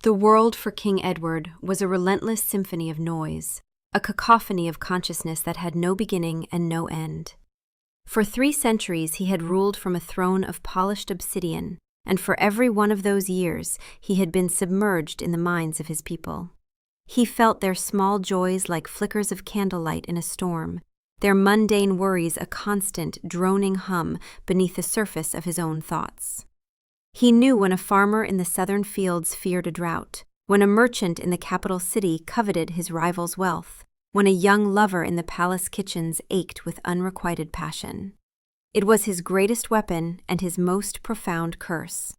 The world for King Edward was a relentless symphony of noise, a cacophony of consciousness that had no beginning and no end. For 3 centuries he had ruled from a throne of polished obsidian, and for every one of those years he had been submerged in the minds of his people. He felt their small joys like flickers of candlelight in a storm, their mundane worries a constant, droning hum beneath the surface of his own thoughts. He knew when a farmer in the southern fields feared a drought, when a merchant in the capital city coveted his rival's wealth, when a young lover in the palace kitchens ached with unrequited passion. It was his greatest weapon and his most profound curse.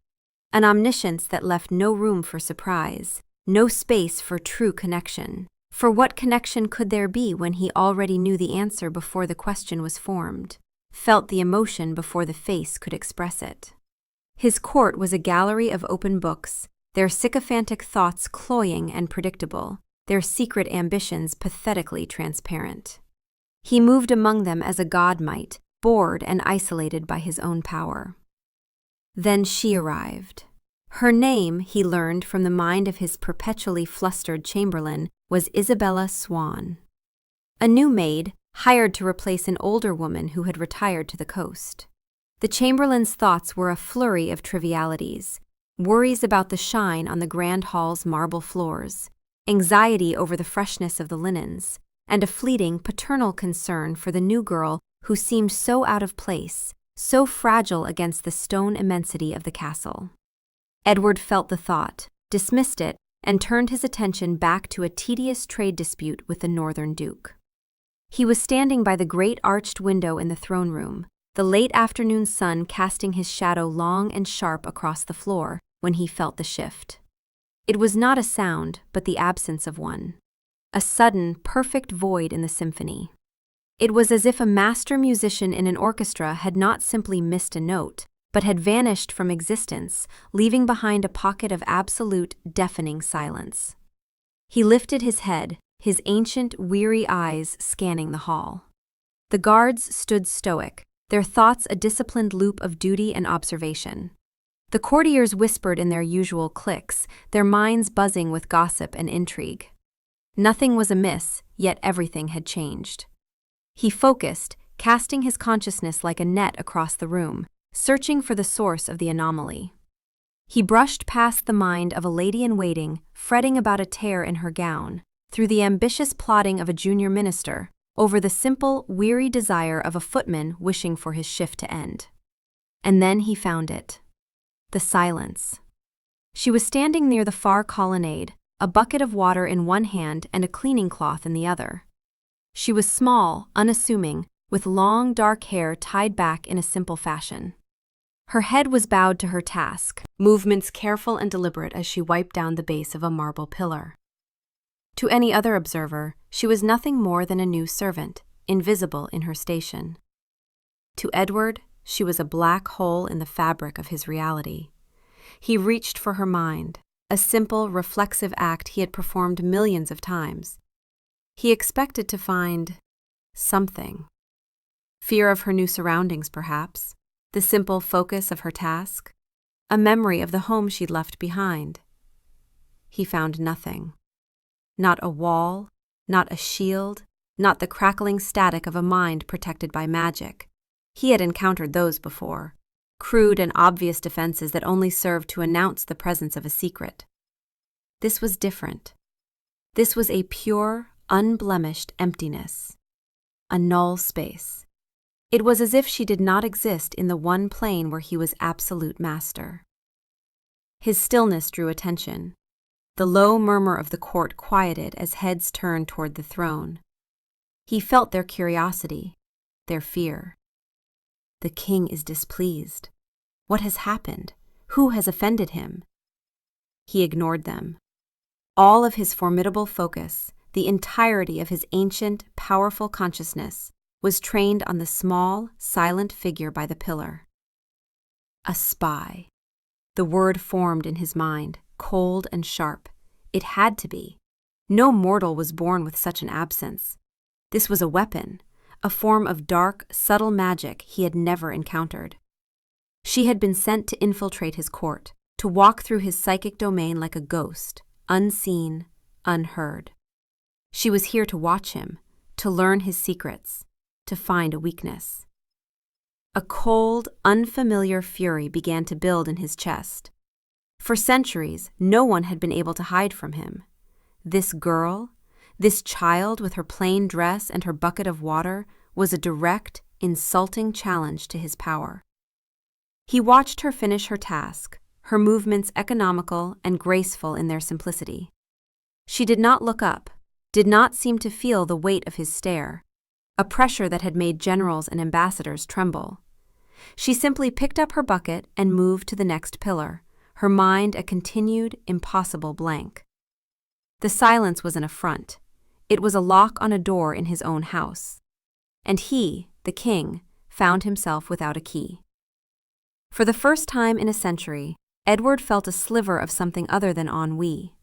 An omniscience that left no room for surprise, no space for true connection. For what connection could there be when he already knew the answer before the question was formed, felt the emotion before the face could express it? His court was a gallery of open books, their sycophantic thoughts cloying and predictable, their secret ambitions pathetically transparent. He moved among them as a god might, bored and isolated by his own power. Then she arrived. Her name, he learned from the mind of his perpetually flustered chamberlain, was Isabella Swan. A new maid, hired to replace an older woman who had retired to the coast. The chamberlain's thoughts were a flurry of trivialities, worries about the shine on the grand hall's marble floors, anxiety over the freshness of the linens, and a fleeting paternal concern for the new girl who seemed so out of place, so fragile against the stone immensity of the castle. Edward felt the thought, dismissed it, and turned his attention back to a tedious trade dispute with the northern duke. He was standing by the great arched window in the throne room, the late afternoon sun casting his shadow long and sharp across the floor, when he felt the shift. It was not a sound, but the absence of one. A sudden, perfect void in the symphony. It was as if a master musician in an orchestra had not simply missed a note, but had vanished from existence, leaving behind a pocket of absolute, deafening silence. He lifted his head, his ancient, weary eyes scanning the hall. The guards stood stoic, their thoughts a disciplined loop of duty and observation. The courtiers whispered in their usual cliques, their minds buzzing with gossip and intrigue. Nothing was amiss, yet everything had changed. He focused, casting his consciousness like a net across the room, searching for the source of the anomaly. He brushed past the mind of a lady-in-waiting, fretting about a tear in her gown, through the ambitious plotting of a junior minister, over the simple, weary desire of a footman wishing for his shift to end. And then he found it. The silence. She was standing near the far colonnade, a bucket of water in one hand and a cleaning cloth in the other. She was small, unassuming, with long, dark hair tied back in a simple fashion. Her head was bowed to her task, movements careful and deliberate as she wiped down the base of a marble pillar. To any other observer, she was nothing more than a new servant, invisible in her station. To Edward, she was a black hole in the fabric of his reality. He reached for her mind, a simple, reflexive act he had performed millions of times. He expected to find something. Fear of her new surroundings, perhaps, the simple focus of her task, a memory of the home she'd left behind. He found nothing. Not a wall, not a shield, not the crackling static of a mind protected by magic. He had encountered those before, crude and obvious defenses that only served to announce the presence of a secret. This was different. This was a pure, unblemished emptiness, a null space. It was as if she did not exist in the one plane where he was absolute master. His stillness drew attention. The low murmur of the court quieted as heads turned toward the throne. He felt their curiosity, their fear. The king is displeased. What has happened? Who has offended him? He ignored them. All of his formidable focus, the entirety of his ancient, powerful consciousness, was trained on the small, silent figure by the pillar. A spy. The word formed in his mind, cold and sharp. It had to be. No mortal was born with such an absence. This was a weapon, a form of dark, subtle magic he had never encountered. She had been sent to infiltrate his court, to walk through his psychic domain like a ghost, unseen, unheard. She was here to watch him, to learn his secrets, to find a weakness. A cold, unfamiliar fury began to build in his chest. For centuries, no one had been able to hide from him. This girl, this child with her plain dress and her bucket of water, was a direct, insulting challenge to his power. He watched her finish her task, her movements economical and graceful in their simplicity. She did not look up, did not seem to feel the weight of his stare, a pressure that had made generals and ambassadors tremble. She simply picked up her bucket and moved to the next pillar, her mind a continued, impossible blank. The silence was an affront. It was a lock on a door in his own house. And he, the king, found himself without a key. For the first time in a century, Edward felt a sliver of something other than ennui.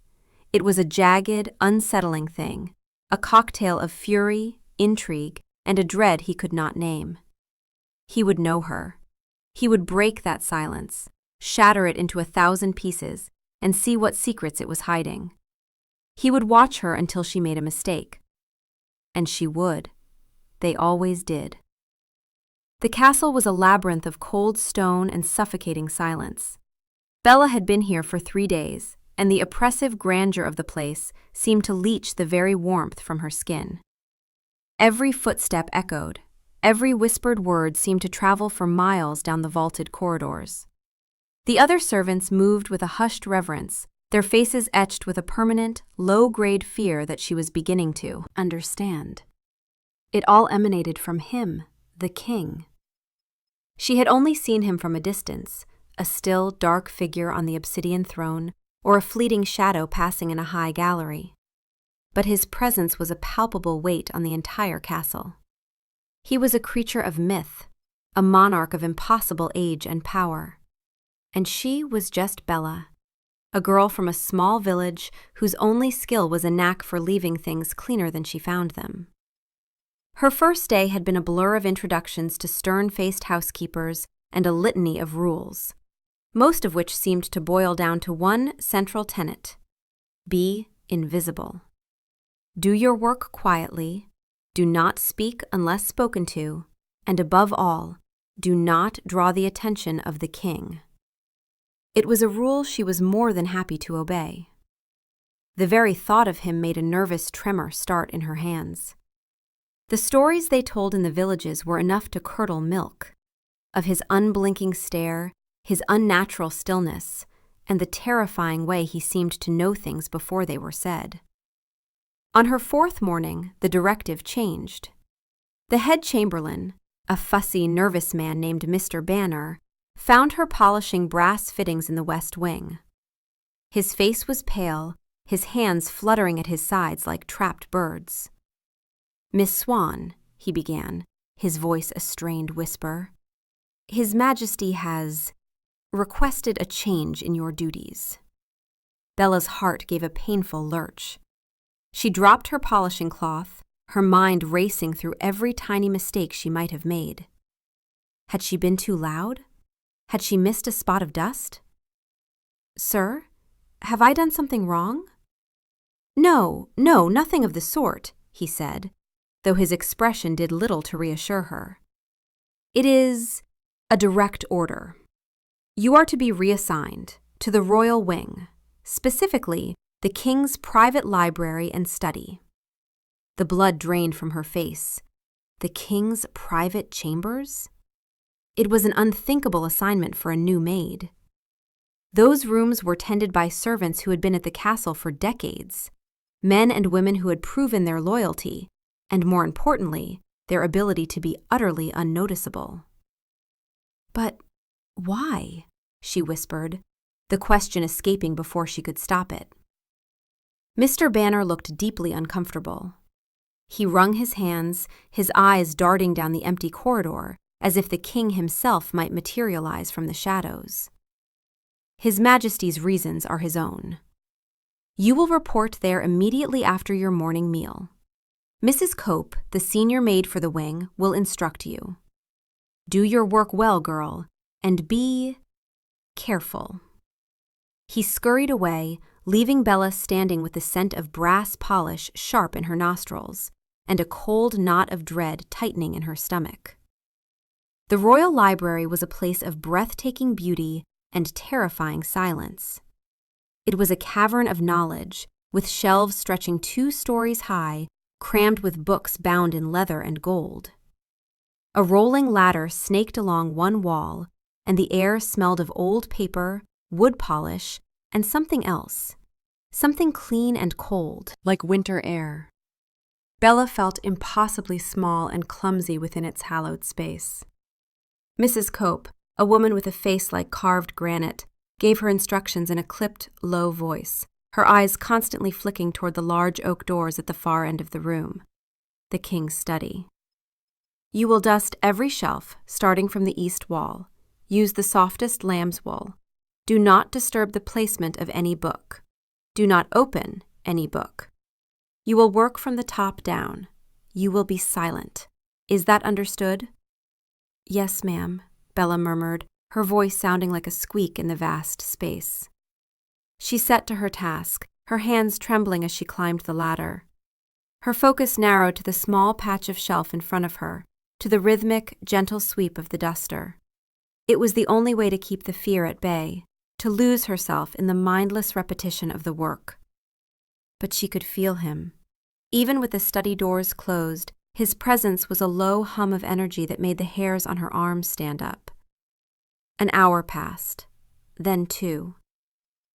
It was a jagged, unsettling thing, a cocktail of fury, intrigue, and a dread he could not name. He would know her. He would break that silence, shatter it into 1,000 pieces, and see what secrets it was hiding. He would watch her until she made a mistake. And she would. They always did. The castle was a labyrinth of cold stone and suffocating silence. Bella had been here for 3 days, and the oppressive grandeur of the place seemed to leach the very warmth from her skin. Every footstep echoed. Every whispered word seemed to travel for miles down the vaulted corridors. The other servants moved with a hushed reverence, their faces etched with a permanent, low-grade fear that she was beginning to understand. It all emanated from him, the king. She had only seen him from a distance, a still, dark figure on the obsidian throne, or a fleeting shadow passing in a high gallery. But his presence was a palpable weight on the entire castle. He was a creature of myth, a monarch of impossible age and power. And she was just Bella, a girl from a small village whose only skill was a knack for leaving things cleaner than she found them. Her first day had been a blur of introductions to stern-faced housekeepers and a litany of rules, most of which seemed to boil down to one central tenet: be invisible. Do your work quietly, do not speak unless spoken to, and above all, do not draw the attention of the king. It was a rule she was more than happy to obey. The very thought of him made a nervous tremor start in her hands. The stories they told in the villages were enough to curdle milk, of his unblinking stare, his unnatural stillness, and the terrifying way he seemed to know things before they were said. On her 4th morning, the directive changed. The head chamberlain, a fussy, nervous man named Mr. Banner, found her polishing brass fittings in the west wing. His face was pale, his hands fluttering at his sides like trapped birds. "Miss Swan," he began, his voice a strained whisper, "His Majesty has requested a change in your duties." Bella's heart gave a painful lurch. She dropped her polishing cloth, her mind racing through every tiny mistake she might have made. Had she been too loud? Had she missed a spot of dust? "Sir, have I done something wrong?" No, nothing of the sort," he said, though his expression did little to reassure her. "It is a direct order. You are to be reassigned to the royal wing, specifically the king's private library and study." The blood drained from her face. The king's private chambers? It was an unthinkable assignment for a new maid. Those rooms were tended by servants who had been at the castle for decades, men and women who had proven their loyalty, and more importantly, their ability to be utterly unnoticeable. "But why?" she whispered, the question escaping before she could stop it. Mr. Banner looked deeply uncomfortable. He wrung his hands, his eyes darting down the empty corridor, as if the king himself might materialize from the shadows. "His Majesty's reasons are his own. You will report there immediately after your morning meal. Mrs. Cope, the senior maid for the wing, will instruct you. Do your work well, girl, and be careful." He scurried away, leaving Bella standing with the scent of brass polish sharp in her nostrils, and a cold knot of dread tightening in her stomach. The royal library was a place of breathtaking beauty and terrifying silence. It was a cavern of knowledge, with shelves stretching 2 stories high, crammed with books bound in leather and gold. A rolling ladder snaked along one wall, and the air smelled of old paper, wood polish, and something else. Something clean and cold, like winter air. Bella felt impossibly small and clumsy within its hallowed space. Mrs. Cope, a woman with a face like carved granite, gave her instructions in a clipped, low voice, her eyes constantly flicking toward the large oak doors at the far end of the room. The king's study. You will dust every shelf, starting from the east wall. Use the softest lamb's wool. Do not disturb the placement of any book. Do not open any book. You will work from the top down. You will be silent. Is that understood? Yes, ma'am, Bella murmured, her voice sounding like a squeak in the vast space. She set to her task, her hands trembling as she climbed the ladder. Her focus narrowed to the small patch of shelf in front of her, to the rhythmic, gentle sweep of the duster. It was the only way to keep the fear at bay, to lose herself in the mindless repetition of the work. But she could feel him. Even with the study doors closed, his presence was a low hum of energy that made the hairs on her arms stand up. An hour passed, then 2.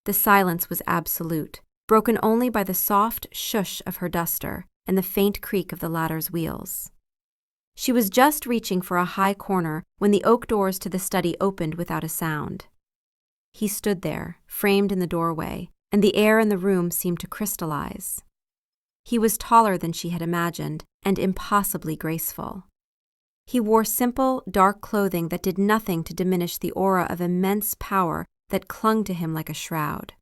The silence was absolute, broken only by the soft shush of her duster and the faint creak of the ladder's wheels. She was just reaching for a high corner when the oak doors to the study opened without a sound. He stood there, framed in the doorway, and the air in the room seemed to crystallize. He was taller than she had imagined and impossibly graceful. He wore simple, dark clothing that did nothing to diminish the aura of immense power that clung to him like a shroud.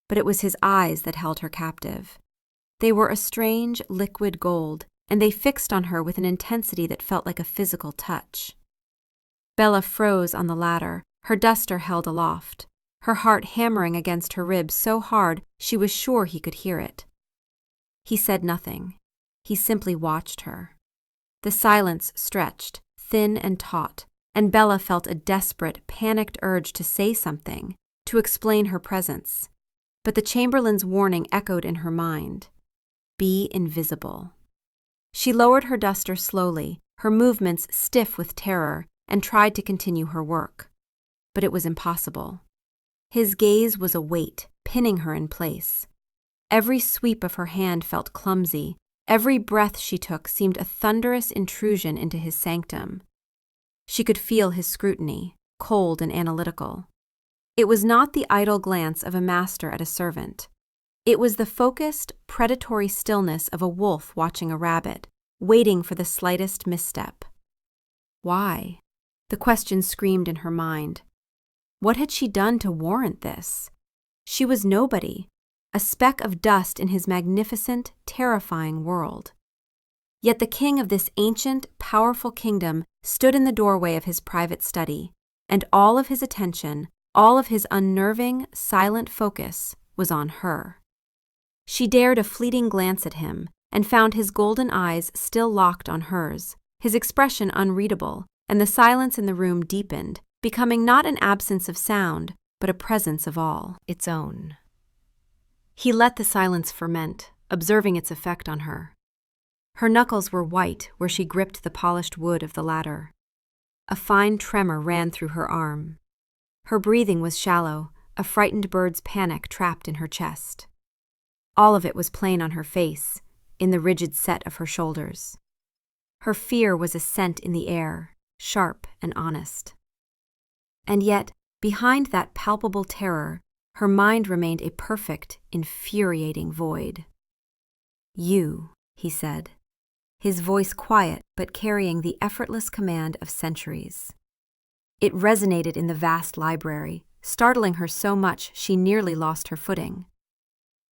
But it was his eyes that held her captive. They were a strange, liquid gold, and they fixed on her with an intensity that felt like a physical touch. Bella froze on the ladder, her duster held aloft, her heart hammering against her ribs so hard she was sure he could hear it. He said nothing. He simply watched her. The silence stretched, thin and taut, and Bella felt a desperate, panicked urge to say something, to explain her presence. But the chamberlain's warning echoed in her mind. Be invisible. She lowered her duster slowly, her movements stiff with terror, and tried to continue her work. But it was impossible. His gaze was a weight, pinning her in place. Every sweep of her hand felt clumsy. Every breath she took seemed a thunderous intrusion into his sanctum. She could feel his scrutiny, cold and analytical. It was not the idle glance of a master at a servant. It was the focused, predatory stillness of a wolf watching a rabbit, waiting for the slightest misstep. Why? The question screamed in her mind. What had she done to warrant this? She was nobody, a speck of dust in his magnificent, terrifying world. Yet the king of this ancient, powerful kingdom stood in the doorway of his private study, and all of his attention, all of his unnerving, silent focus was on her. She dared a fleeting glance at him and found his golden eyes still locked on hers, his expression unreadable, and the silence in the room deepened, becoming not an absence of sound, but a presence of all its own. He let the silence ferment, observing its effect on her. Her knuckles were white where she gripped the polished wood of the ladder. A fine tremor ran through her arm. Her breathing was shallow, a frightened bird's panic trapped in her chest. All of it was plain on her face, in the rigid set of her shoulders. Her fear was a scent in the air, sharp and honest. And yet, behind that palpable terror, her mind remained a perfect, infuriating void. You, he said, his voice quiet but carrying the effortless command of centuries. It resonated in the vast library, startling her so much she nearly lost her footing.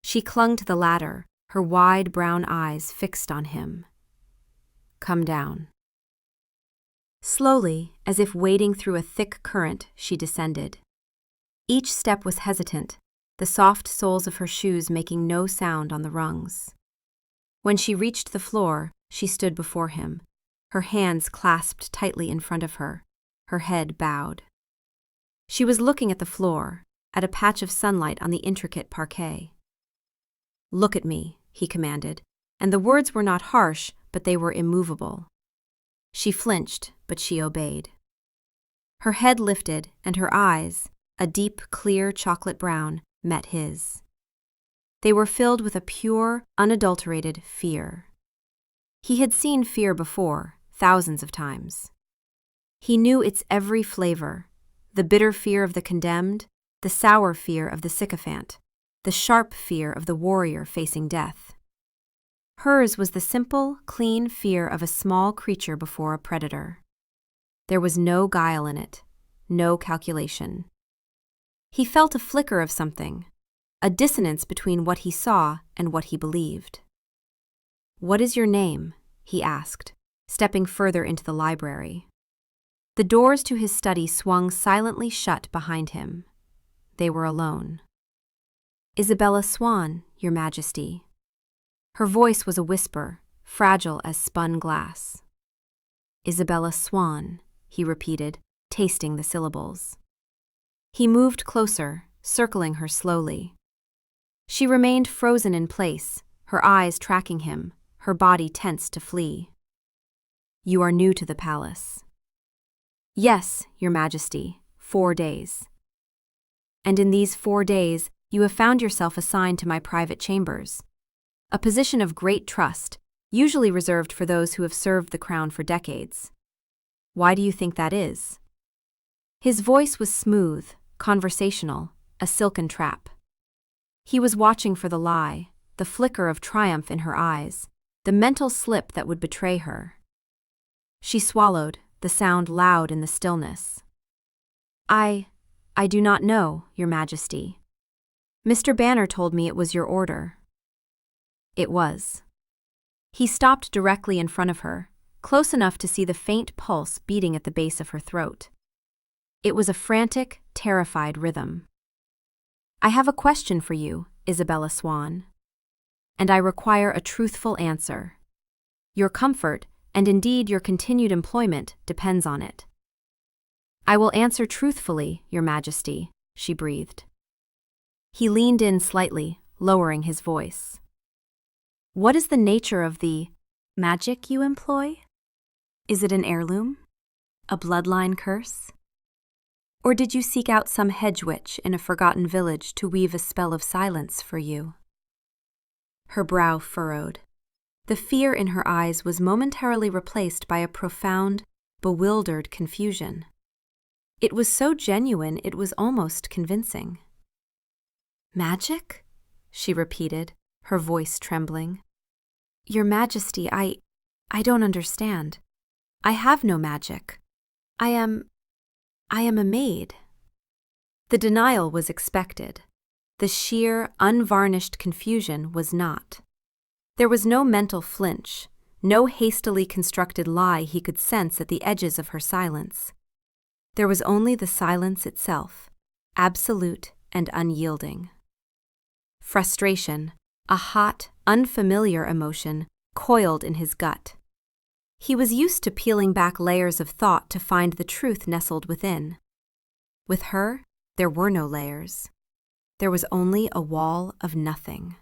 She clung to the ladder, her wide brown eyes fixed on him. Come down. Slowly, as if wading through a thick current, she descended. Each step was hesitant, the soft soles of her shoes making no sound on the rungs. When she reached the floor, she stood before him, her hands clasped tightly in front of her, her head bowed. She was looking at the floor, at a patch of sunlight on the intricate parquet. "Look at me," he commanded, and the words were not harsh, but they were immovable. She flinched, but she obeyed. Her head lifted, and her eyes, a deep, clear chocolate brown, met his. They were filled with a pure, unadulterated fear. He had seen fear before, thousands of times. He knew its every flavor, the bitter fear of the condemned, the sour fear of the sycophant, the sharp fear of the warrior facing death. Hers was the simple, clean fear of a small creature before a predator. There was no guile in it, no calculation. He felt a flicker of something, a dissonance between what he saw and what he believed. "What is your name?" he asked, stepping further into the library. The doors to his study swung silently shut behind him. They were alone. "Isabella Swan, Your Majesty." Her voice was a whisper, fragile as spun glass. "Isabella Swan," he repeated, tasting the syllables. He moved closer, circling her slowly. She remained frozen in place, her eyes tracking him, her body tense to flee. "You are new to the palace." "Yes, Your Majesty, 4 days." "And in these 4 days, you have found yourself assigned to my private chambers, a position of great trust, usually reserved for those who have served the crown for decades. Why do you think that is?" His voice was smooth, conversational, a silken trap. He was watching for the lie, the flicker of triumph in her eyes, the mental slip that would betray her. She swallowed, the sound loud in the stillness. I do not know, Your Majesty. Mr. Banner told me it was your order." It was. He stopped directly in front of her, close enough to see the faint pulse beating at the base of her throat. It was a frantic, terrified rhythm. "I have a question for you, Isabella Swan. And I require a truthful answer. Your comfort, and indeed your continued employment, depends on it." "I will answer truthfully, Your Majesty," she breathed. He leaned in slightly, lowering his voice. "What is the nature of the magic you employ? Is it an heirloom? A bloodline curse? Or did you seek out some hedge witch in a forgotten village to weave a spell of silence for you?" Her brow furrowed. The fear in her eyes was momentarily replaced by a profound, bewildered confusion. It was so genuine it was almost convincing. "Magic?" she repeated, her voice trembling. "Your Majesty, I don't understand. I have no magic. I am a maid." The denial was expected. The sheer, unvarnished confusion was not. There was no mental flinch, no hastily constructed lie he could sense at the edges of her silence. There was only the silence itself, absolute and unyielding. Frustration, a hot, unfamiliar emotion, coiled in his gut. He was used to peeling back layers of thought to find the truth nestled within. With her, there were no layers. There was only a wall of nothing.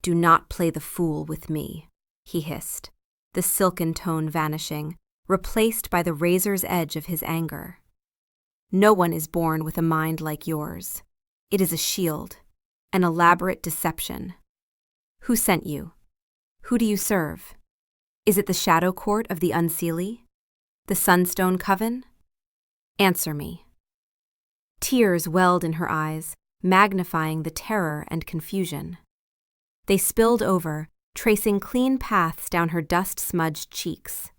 "Do not play the fool with me," he hissed, the silken tone vanishing, replaced by the razor's edge of his anger. "No one is born with a mind like yours. It is a shield, an elaborate deception. Who sent you? Who do you serve? Is it the shadow court of the unseelie? The sunstone coven? Answer me." Tears welled in her eyes, magnifying the terror and confusion. They spilled over, tracing clean paths down her dust-smudged cheeks.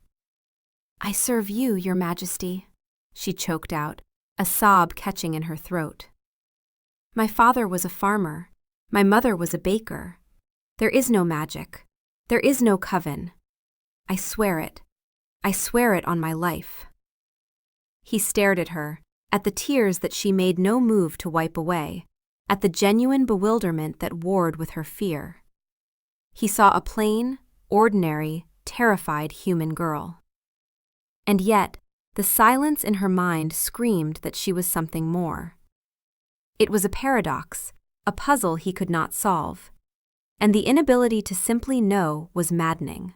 "I serve you, Your Majesty," she choked out, a sob catching in her throat. "My father was a farmer. My mother was a baker. There is no magic. There is no coven. I swear it. I swear it on my life." He stared at her, at the tears that she made no move to wipe away, at the genuine bewilderment that warred with her fear. He saw a plain, ordinary, terrified human girl. And yet, the silence in her mind screamed that she was something more. It was a paradox, a puzzle he could not solve. And the inability to simply know was maddening.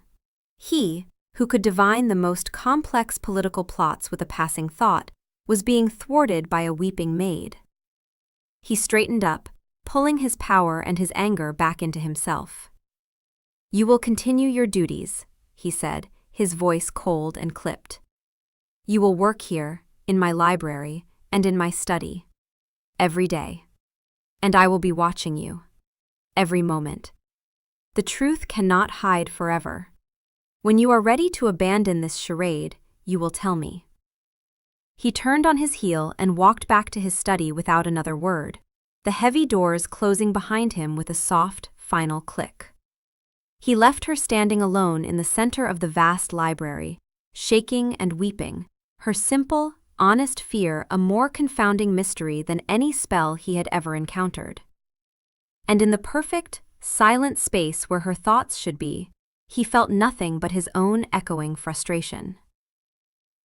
He, who could divine the most complex political plots with a passing thought, was being thwarted by a weeping maid. He straightened up, pulling his power and his anger back into himself. "You will continue your duties," he said, his voice cold and clipped. "You will work here, in my library, and in my study. Every day. And I will be watching you. Every moment. The truth cannot hide forever. When you are ready to abandon this charade, you will tell me." He turned on his heel and walked back to his study without another word, the heavy doors closing behind him with a soft, final click. He left her standing alone in the center of the vast library, shaking and weeping, her simple, honest fear a more confounding mystery than any spell he had ever encountered. And in the perfect, silent space where her thoughts should be, he felt nothing but his own echoing frustration.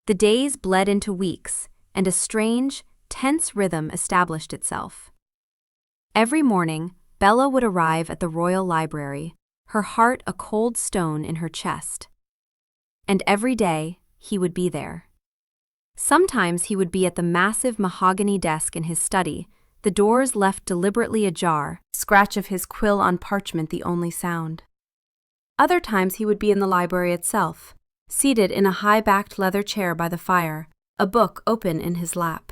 The days bled into weeks, and a strange, tense rhythm established itself. Every morning, Bella would arrive at the Royal Library, her heart a cold stone in her chest. And every day, he would be there. Sometimes he would be at the massive mahogany desk in his study, the doors left deliberately ajar, scratch of his quill on parchment the only sound. Other times he would be in the library itself, seated in a high-backed leather chair by the fire, a book open in his lap.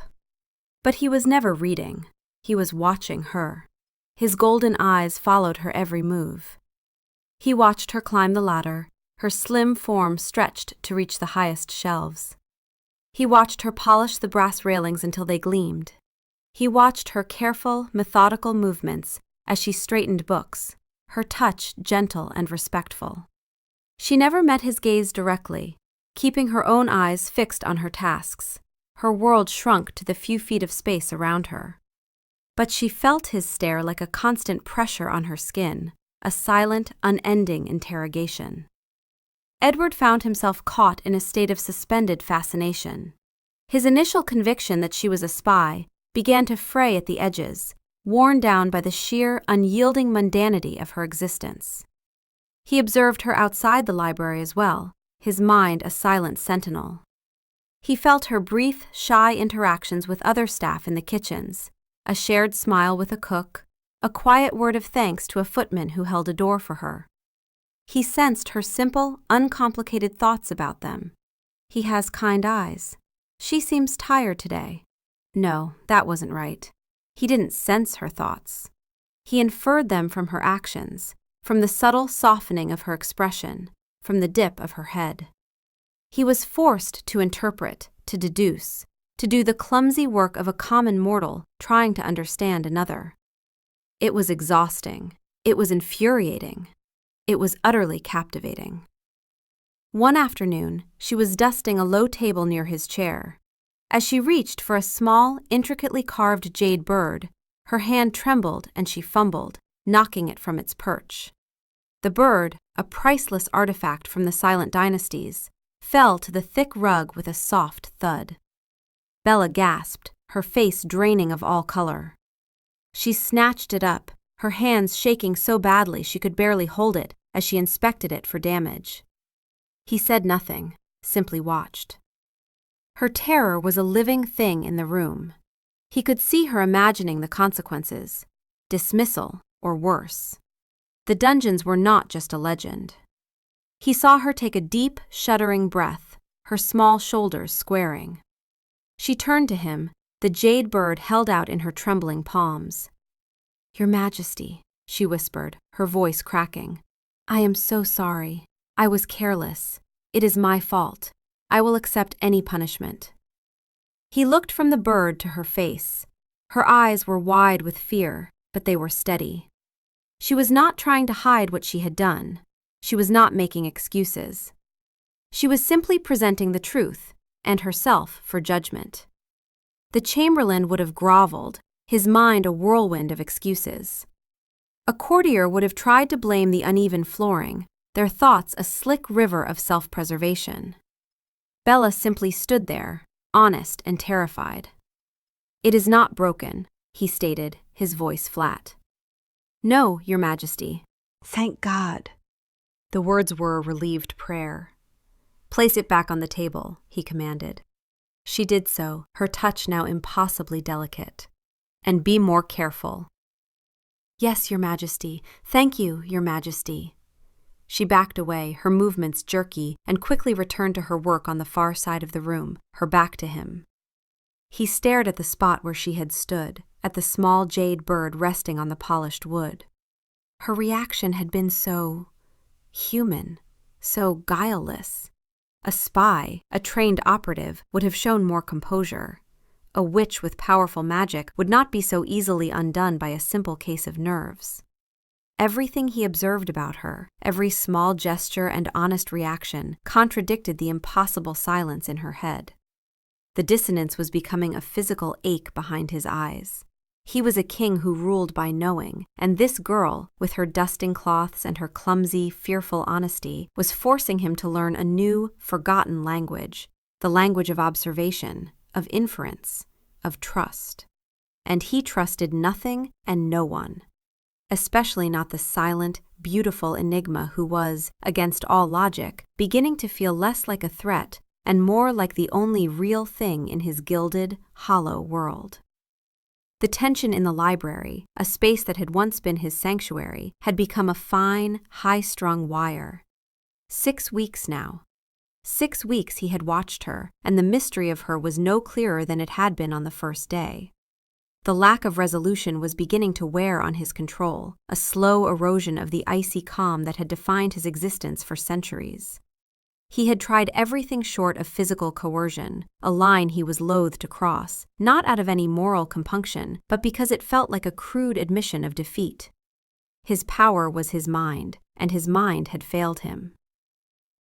But he was never reading. He was watching her. His golden eyes followed her every move. He watched her climb the ladder, her slim form stretched to reach the highest shelves. He watched her polish the brass railings until they gleamed. He watched her careful, methodical movements as she straightened books, her touch gentle and respectful. She never met his gaze directly, keeping her own eyes fixed on her tasks. Her world shrunk to the few feet of space around her. But she felt his stare like a constant pressure on her skin, a silent, unending interrogation. Edward found himself caught in a state of suspended fascination. His initial conviction that she was a spy began to fray at the edges, worn down by the sheer, unyielding mundanity of her existence. He observed her outside the library as well, his mind a silent sentinel. He felt her brief, shy interactions with other staff in the kitchens, a shared smile with a cook, a quiet word of thanks to a footman who held a door for her. He sensed her simple, uncomplicated thoughts about them. He has kind eyes. She seems tired today. No, that wasn't right. He didn't sense her thoughts. He inferred them from her actions, from the subtle softening of her expression, from the dip of her head. He was forced to interpret, to deduce, to do the clumsy work of a common mortal trying to understand another. It was exhausting. It was infuriating. It was utterly captivating. One afternoon, she was dusting a low table near his chair. As she reached for a small, intricately carved jade bird, her hand trembled and she fumbled, knocking it from its perch. The bird, a priceless artifact from the silent dynasties, fell to the thick rug with a soft thud. Bella gasped, her face draining of all color. She snatched it up, her hands shaking so badly she could barely hold it as she inspected it for damage. He said nothing, simply watched. Her terror was a living thing in the room. He could see her imagining the consequences, dismissal or worse. The dungeons were not just a legend. He saw her take a deep, shuddering breath, her small shoulders squaring. She turned to him, the jade bird held out in her trembling palms. "Your Majesty," she whispered, her voice cracking. "I am so sorry. I was careless. It is my fault. I will accept any punishment." He looked from the bird to her face. Her eyes were wide with fear, but they were steady. She was not trying to hide what she had done. She was not making excuses. She was simply presenting the truth, and herself for judgment. The chamberlain would have groveled, his mind a whirlwind of excuses. A courtier would have tried to blame the uneven flooring, their thoughts a slick river of self-preservation. Bella simply stood there, honest and terrified. "It is not broken," he stated, his voice flat. "No, Your Majesty." "Thank God." The words were a relieved prayer. "Place it back on the table," he commanded. She did so, her touch now impossibly delicate. "And be more careful." "Yes, Your Majesty. Thank you, Your Majesty." She backed away, her movements jerky, and quickly returned to her work on the far side of the room, her back to him. He stared at the spot where she had stood, at the small jade bird resting on the polished wood. Her reaction had been so human, so guileless. A spy, a trained operative, would have shown more composure. A witch with powerful magic would not be so easily undone by a simple case of nerves. Everything he observed about her, every small gesture and honest reaction, contradicted the impossible silence in her head. The dissonance was becoming a physical ache behind his eyes. He was a king who ruled by knowing, and this girl, with her dusting cloths and her clumsy, fearful honesty, was forcing him to learn a new, forgotten language, the language of observation, of inference, of trust. And he trusted nothing and no one, especially not the silent, beautiful enigma who was, against all logic, beginning to feel less like a threat and more like the only real thing in his gilded, hollow world. The tension in the library, a space that had once been his sanctuary, had become a fine, high-strung wire. 6 weeks now. 6 weeks he had watched her, and the mystery of her was no clearer than it had been on the first day. The lack of resolution was beginning to wear on his control, a slow erosion of the icy calm that had defined his existence for centuries. He had tried everything short of physical coercion, a line he was loath to cross, not out of any moral compunction, but because it felt like a crude admission of defeat. His power was his mind, and his mind had failed him.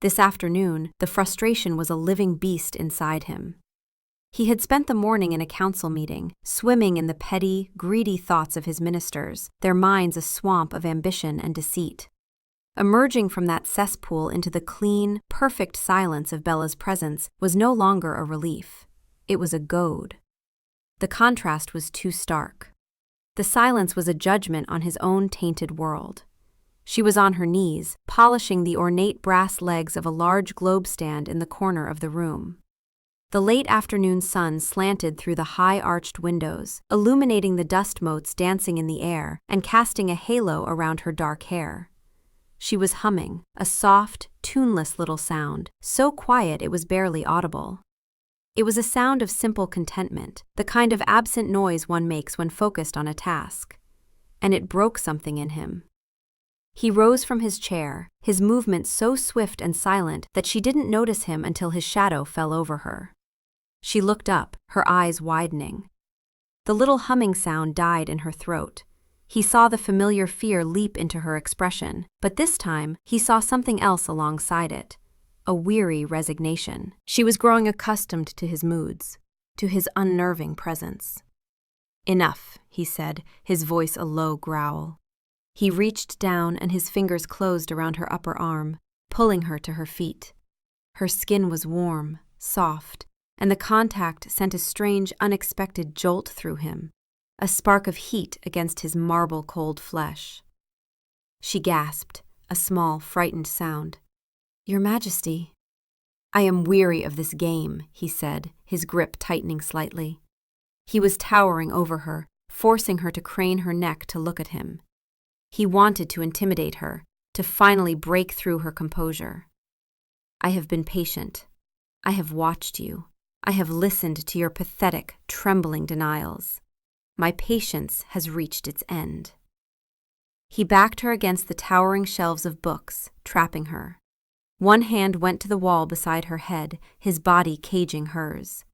This afternoon, the frustration was a living beast inside him. He had spent the morning in a council meeting, swimming in the petty, greedy thoughts of his ministers, their minds a swamp of ambition and deceit. Emerging from that cesspool into the clean, perfect silence of Bella's presence was no longer a relief. It was a goad. The contrast was too stark. The silence was a judgment on his own tainted world. She was on her knees, polishing the ornate brass legs of a large globe stand in the corner of the room. The late afternoon sun slanted through the high-arched windows, illuminating the dust motes dancing in the air and casting a halo around her dark hair. She was humming, a soft, tuneless little sound, so quiet it was barely audible. It was a sound of simple contentment, the kind of absent noise one makes when focused on a task. And it broke something in him. He rose from his chair, his movement so swift and silent that she didn't notice him until his shadow fell over her. She looked up, her eyes widening. The little humming sound died in her throat. He saw the familiar fear leap into her expression, but this time he saw something else alongside it, a weary resignation. She was growing accustomed to his moods, to his unnerving presence. "Enough," he said, his voice a low growl. He reached down and his fingers closed around her upper arm, pulling her to her feet. Her skin was warm, soft, and the contact sent a strange, unexpected jolt through him, a spark of heat against his marble-cold flesh. She gasped, a small, frightened sound. "Your Majesty." "I am weary of this game," he said, his grip tightening slightly. He was towering over her, forcing her to crane her neck to look at him. He wanted to intimidate her, to finally break through her composure. "I have been patient. I have watched you. I have listened to your pathetic, trembling denials. My patience has reached its end." He backed her against the towering shelves of books, trapping her. One hand went to the wall beside her head, his body caging hers.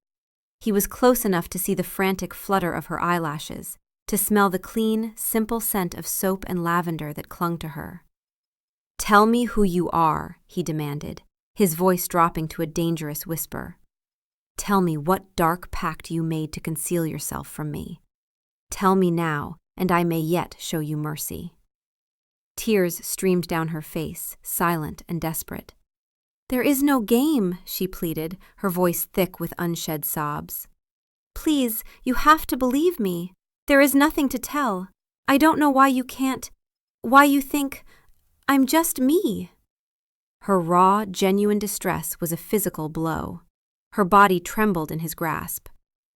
He was close enough to see the frantic flutter of her eyelashes, to smell the clean, simple scent of soap and lavender that clung to her. "Tell me who you are," he demanded, his voice dropping to a dangerous whisper. Tell me what dark pact you made to conceal yourself from me. Tell me now, and I may yet show you mercy." Tears streamed down her face, silent and desperate. "There is no game," she pleaded, her voice thick with unshed sobs. "Please, you have to believe me. There is nothing to tell. I don't know why you can't, why you think I'm just me." Her raw, genuine distress was a physical blow. Her body trembled in his grasp.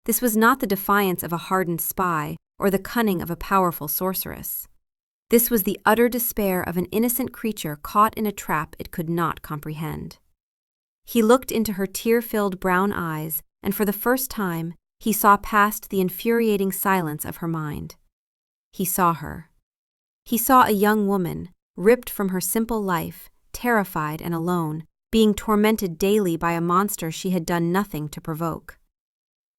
This was not the defiance of a hardened spy or the cunning of a powerful sorceress. This was the utter despair of an innocent creature caught in a trap it could not comprehend. He looked into her tear-filled brown eyes, and for the first time, he saw past the infuriating silence of her mind. He saw her. He saw a young woman, ripped from her simple life, terrified and alone, being tormented daily by a monster she had done nothing to provoke.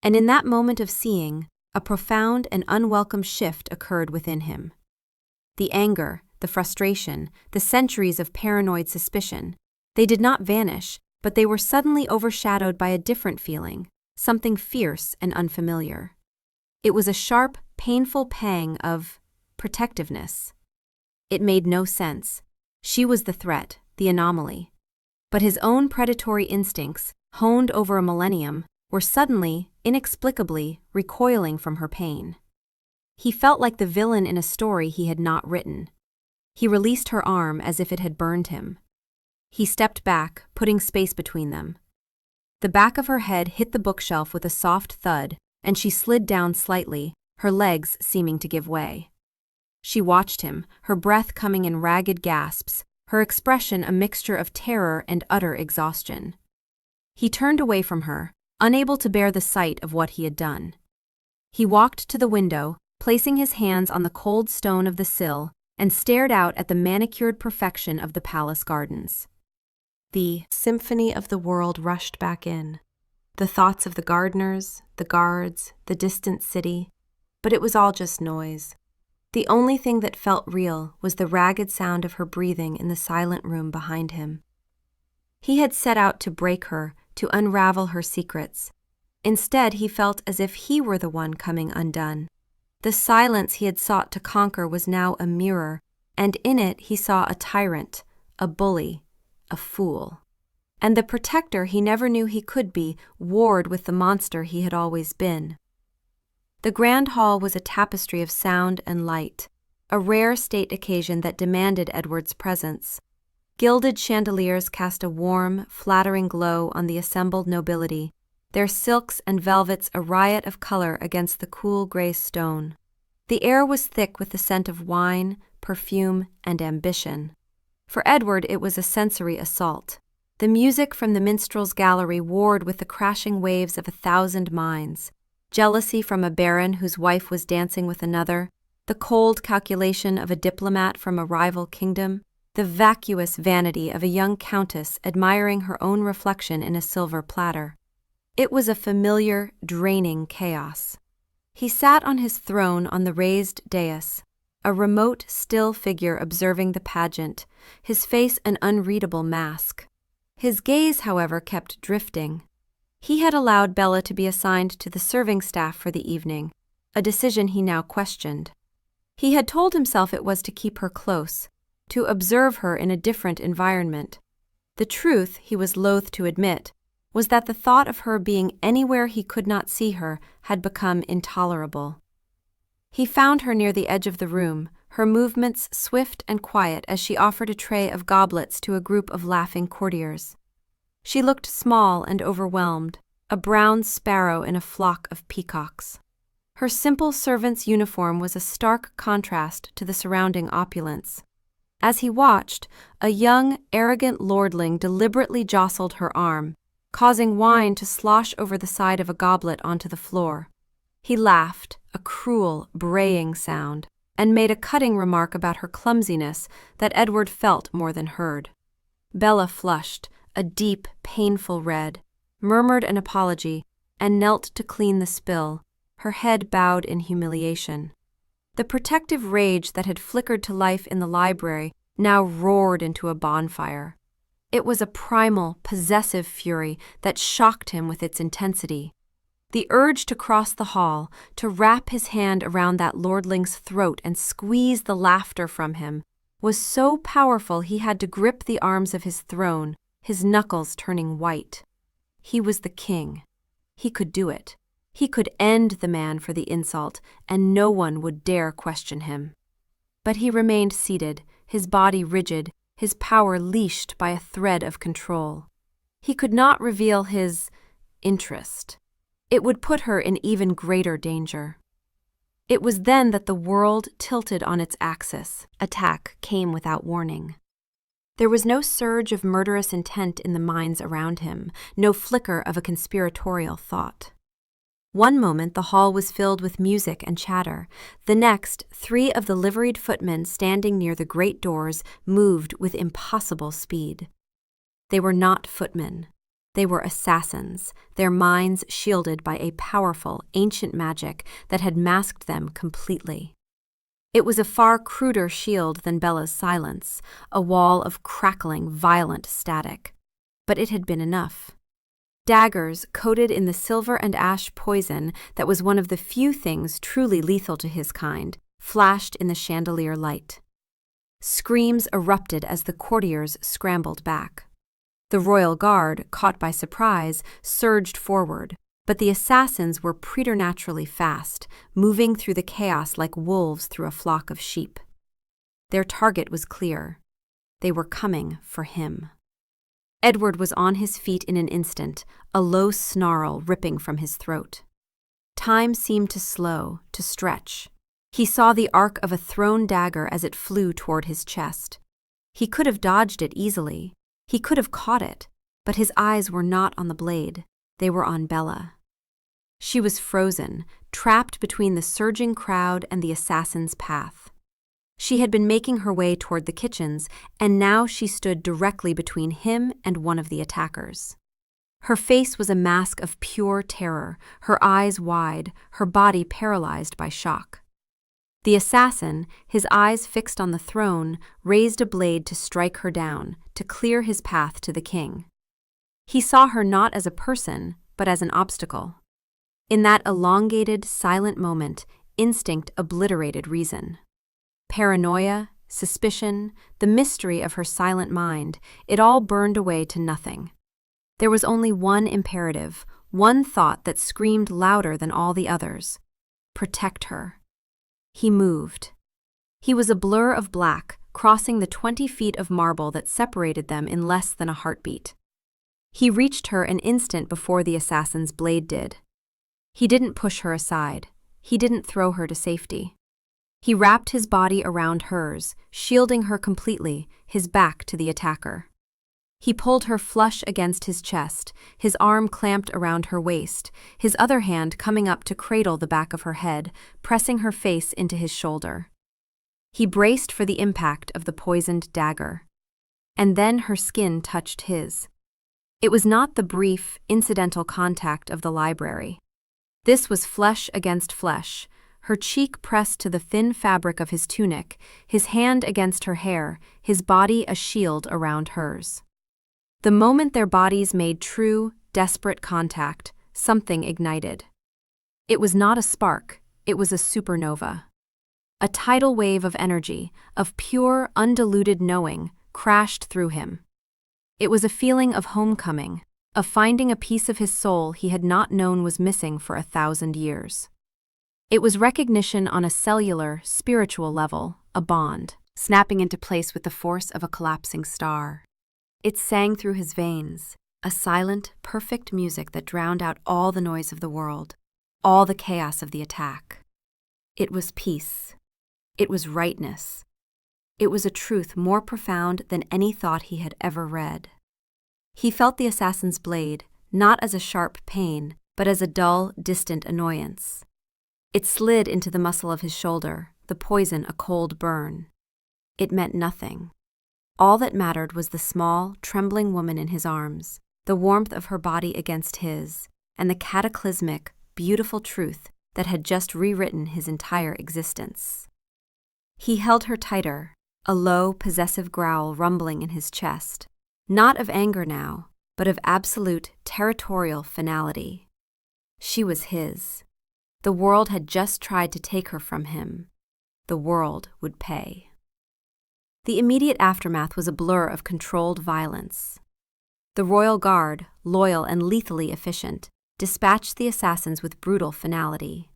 And in that moment of seeing, a profound and unwelcome shift occurred within him. The anger, the frustration, the centuries of paranoid suspicion, they did not vanish, but they were suddenly overshadowed by a different feeling, something fierce and unfamiliar. It was a sharp, painful pang of protectiveness. It made no sense. She was the threat, the anomaly. But his own predatory instincts, honed over a millennium, were suddenly, inexplicably, recoiling from her pain. He felt like the villain in a story he had not written. He released her arm as if it had burned him. He stepped back, putting space between them. The back of her head hit the bookshelf with a soft thud, and she slid down slightly, her legs seeming to give way. She watched him, her breath coming in ragged gasps, her expression a mixture of terror and utter exhaustion. He turned away from her, unable to bear the sight of what he had done. He walked to the window, placing his hands on the cold stone of the sill, and stared out at the manicured perfection of the palace gardens. The symphony of the world rushed back in. The thoughts of the gardeners, the guards, the distant city, but it was all just noise. The only thing that felt real was the ragged sound of her breathing in the silent room behind him. He had set out to break her, to unravel her secrets. Instead, he felt as if he were the one coming undone. The silence he had sought to conquer was now a mirror, and in it he saw a tyrant, a bully, a fool. And the protector he never knew he could be warred with the monster he had always been. The grand hall was a tapestry of sound and light, a rare state occasion that demanded Edward's presence. Gilded chandeliers cast a warm, flattering glow on the assembled nobility, their silks and velvets a riot of color against the cool gray stone. The air was thick with the scent of wine, perfume, and ambition. For Edward it was a sensory assault. The music from the minstrel's gallery warred with the crashing waves of 1,000 minds. Jealousy from a baron whose wife was dancing with another, the cold calculation of a diplomat from a rival kingdom, the vacuous vanity of a young countess admiring her own reflection in a silver platter. It was a familiar, draining chaos. He sat on his throne on the raised dais, a remote, still figure observing the pageant, his face an unreadable mask. His gaze, however, kept drifting. He had allowed Bella to be assigned to the serving staff for the evening, a decision he now questioned. He had told himself it was to keep her close, to observe her in a different environment. The truth, he was loath to admit, was that the thought of her being anywhere he could not see her had become intolerable. He found her near the edge of the room, her movements swift and quiet as she offered a tray of goblets to a group of laughing courtiers. She looked small and overwhelmed, a brown sparrow in a flock of peacocks. Her simple servant's uniform was a stark contrast to the surrounding opulence. As he watched, a young, arrogant lordling deliberately jostled her arm, causing wine to slosh over the side of a goblet onto the floor. He laughed, a cruel, braying sound, and made a cutting remark about her clumsiness that Edward felt more than heard. Bella flushed, a deep, painful red, murmured an apology, and knelt to clean the spill, her head bowed in humiliation. The protective rage that had flickered to life in the library now roared into a bonfire. It was a primal, possessive fury that shocked him with its intensity. The urge to cross the hall, to wrap his hand around that lordling's throat and squeeze the laughter from him, was so powerful he had to grip the arms of his throne, his knuckles turning white. He was the king. He could do it. He could end the man for the insult, and no one would dare question him. But he remained seated, his body rigid, his power leashed by a thread of control. He could not reveal his interest. It would put her in even greater danger. It was then that the world tilted on its axis. Attack came without warning. There was no surge of murderous intent in the minds around him, no flicker of a conspiratorial thought. One moment the hall was filled with music and chatter. The next, 3 of the liveried footmen standing near the great doors moved with impossible speed. They were not footmen. They were assassins, their minds shielded by a powerful, ancient magic that had masked them completely. It was a far cruder shield than Bella's silence, a wall of crackling, violent static. But it had been enough. Daggers coated in the silver and ash poison that was one of the few things truly lethal to his kind, flashed in the chandelier light. Screams erupted as the courtiers scrambled back. The royal guard, caught by surprise, surged forward, but the assassins were preternaturally fast, moving through the chaos like wolves through a flock of sheep. Their target was clear. They were coming for him. Edward was on his feet in an instant, a low snarl ripping from his throat. Time seemed to slow, to stretch. He saw the arc of a thrown dagger as it flew toward his chest. He could have dodged it easily. He could have caught it, but his eyes were not on the blade. They were on Bella. She was frozen, trapped between the surging crowd and the assassin's path. She had been making her way toward the kitchens, and now she stood directly between him and one of the attackers. Her face was a mask of pure terror, her eyes wide, her body paralyzed by shock. The assassin, his eyes fixed on the throne, raised a blade to strike her down, to clear his path to the king. He saw her not as a person, but as an obstacle. In that elongated, silent moment, instinct obliterated reason. Paranoia, suspicion, the mystery of her silent mind, it all burned away to nothing. There was only one imperative, one thought that screamed louder than all the others. Protect her. He moved. He was a blur of black, crossing the 20 feet of marble that separated them in less than a heartbeat. He reached her an instant before the assassin's blade did. He didn't push her aside. He didn't throw her to safety. He wrapped his body around hers, shielding her completely, his back to the attacker. He pulled her flush against his chest, his arm clamped around her waist, his other hand coming up to cradle the back of her head, pressing her face into his shoulder. He braced for the impact of the poisoned dagger. And then her skin touched his. It was not the brief, incidental contact of the library. This was flesh against flesh, her cheek pressed to the thin fabric of his tunic, his hand against her hair, his body a shield around hers. The moment their bodies made true, desperate contact, something ignited. It was not a spark, it was a supernova. A tidal wave of energy, of pure, undiluted knowing, crashed through him. It was a feeling of homecoming, of finding a piece of his soul he had not known was missing for 1,000 years. It was recognition on a cellular, spiritual level, a bond, snapping into place with the force of a collapsing star. It sang through his veins, a silent, perfect music that drowned out all the noise of the world, all the chaos of the attack. It was peace. It was rightness. It was a truth more profound than any thought he had ever read. He felt the assassin's blade, not as a sharp pain, but as a dull, distant annoyance. It slid into the muscle of his shoulder, the poison a cold burn. It meant nothing. All that mattered was the small, trembling woman in his arms, the warmth of her body against his, and the cataclysmic, beautiful truth that had just rewritten his entire existence. He held her tighter, a low, possessive growl rumbling in his chest. Not of anger now, but of absolute territorial finality. She was his. The world had just tried to take her from him. The world would pay. The immediate aftermath was a blur of controlled violence. The royal guard, loyal and lethally efficient, dispatched the assassins with brutal finality.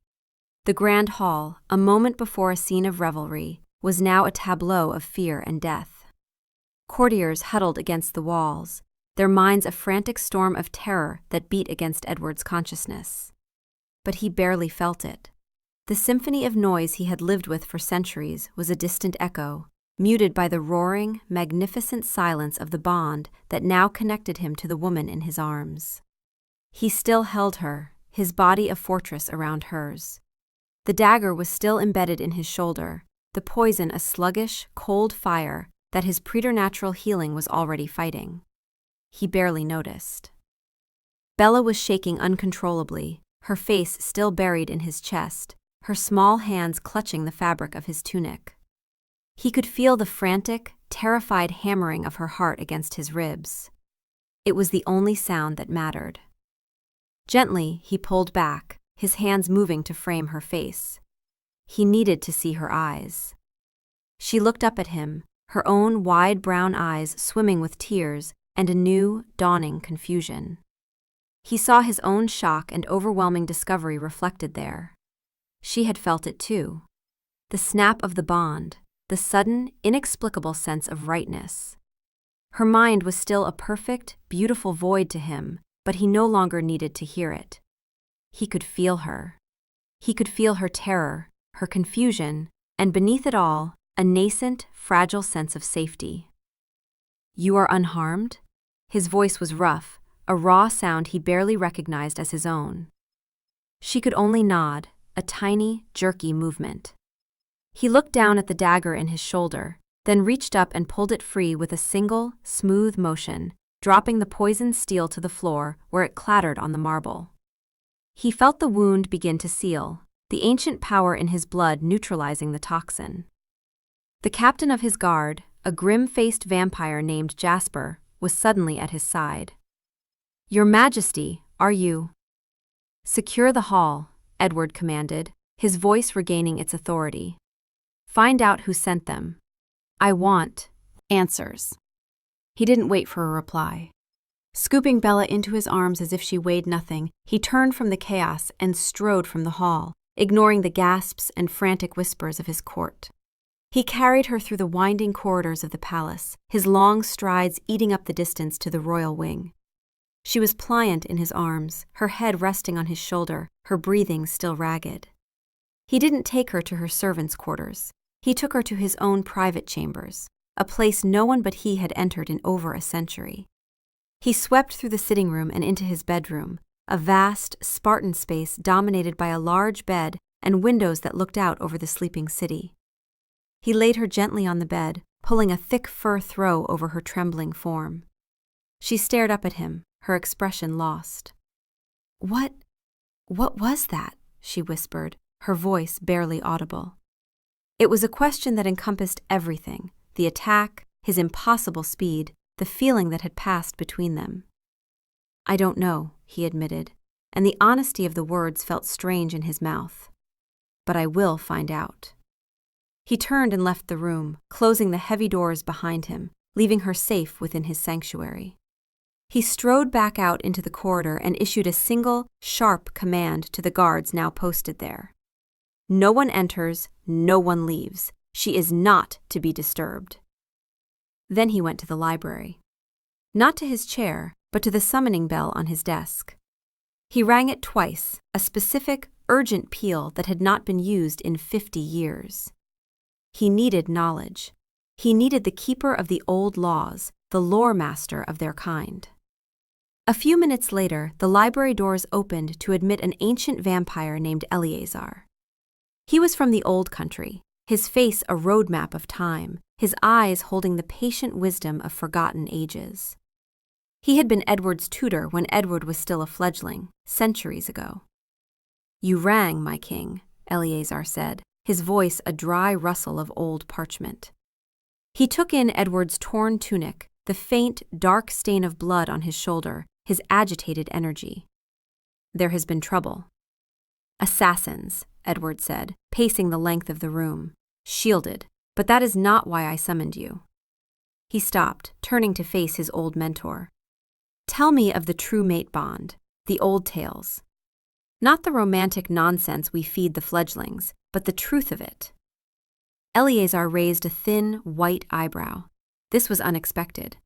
The grand hall, a moment before a scene of revelry, was now a tableau of fear and death. Courtiers huddled against the walls, their minds a frantic storm of terror that beat against Edward's consciousness. But he barely felt it. The symphony of noise he had lived with for centuries was a distant echo, muted by the roaring, magnificent silence of the bond that now connected him to the woman in his arms. He still held her, his body a fortress around hers. The dagger was still embedded in his shoulder, the poison a sluggish, cold fire that his preternatural healing was already fighting. He barely noticed. Bella was shaking uncontrollably, her face still buried in his chest, her small hands clutching the fabric of his tunic. He could feel the frantic, terrified hammering of her heart against his ribs. It was the only sound that mattered. Gently, he pulled back, his hands moving to frame her face. He needed to see her eyes. She looked up at him, her own wide brown eyes swimming with tears and a new, dawning confusion. He saw his own shock and overwhelming discovery reflected there. She had felt it too. The snap of the bond, the sudden, inexplicable sense of rightness. Her mind was still a perfect, beautiful void to him, but he no longer needed to hear it. He could feel her. He could feel her terror, her confusion, and beneath it all, a nascent, fragile sense of safety. "You are unharmed?" His voice was rough, a raw sound he barely recognized as his own. She could only nod, a tiny, jerky movement. He looked down at the dagger in his shoulder, then reached up and pulled it free with a single, smooth motion, dropping the poisoned steel to the floor where it clattered on the marble. He felt the wound begin to seal, the ancient power in his blood neutralizing the toxin. The captain of his guard, a grim-faced vampire named Jasper, was suddenly at his side. "Your Majesty, are you?" "Secure the hall," Edward commanded, his voice regaining its authority. "Find out who sent them. I want answers." He didn't wait for a reply. Scooping Bella into his arms as if she weighed nothing, he turned from the chaos and strode from the hall, ignoring the gasps and frantic whispers of his court. He carried her through the winding corridors of the palace, his long strides eating up the distance to the royal wing. She was pliant in his arms, her head resting on his shoulder, her breathing still ragged. He didn't take her to her servants' quarters. He took her to his own private chambers, a place no one but he had entered in over a century. He swept through the sitting room and into his bedroom, a vast, Spartan space dominated by a large bed and windows that looked out over the sleeping city. He laid her gently on the bed, pulling a thick fur throw over her trembling form. She stared up at him, her expression lost. What was that?" she whispered, her voice barely audible. It was a question that encompassed everything, the attack, his impossible speed, the feeling that had passed between them. "I don't know," he admitted, and the honesty of the words felt strange in his mouth. "But I will find out." He turned and left the room, closing the heavy doors behind him, leaving her safe within his sanctuary. He strode back out into the corridor and issued a single, sharp command to the guards now posted there. "No one enters, no one leaves. She is not to be disturbed." Then he went to the library. Not to his chair, but to the summoning bell on his desk. He rang it twice, a specific, urgent peal that had not been used in 50 years. He needed knowledge. He needed the keeper of the old laws, the lore master of their kind. A few minutes later, the library doors opened to admit an ancient vampire named Eleazar. He was from the old country, his face a roadmap of time, his eyes holding the patient wisdom of forgotten ages. He had been Edward's tutor when Edward was still a fledgling, centuries ago. "You rang, my king," Eleazar said, his voice a dry rustle of old parchment. He took in Edward's torn tunic, the faint, dark stain of blood on his shoulder, his agitated energy. "There has been trouble." "Assassins," Edward said, pacing the length of the room. "Shielded, but that is not why I summoned you." He stopped, turning to face his old mentor. "Tell me of the true mate bond, the old tales. Not the romantic nonsense we feed the fledglings, but the truth of it." Eleazar raised a thin, white eyebrow. This was unexpected.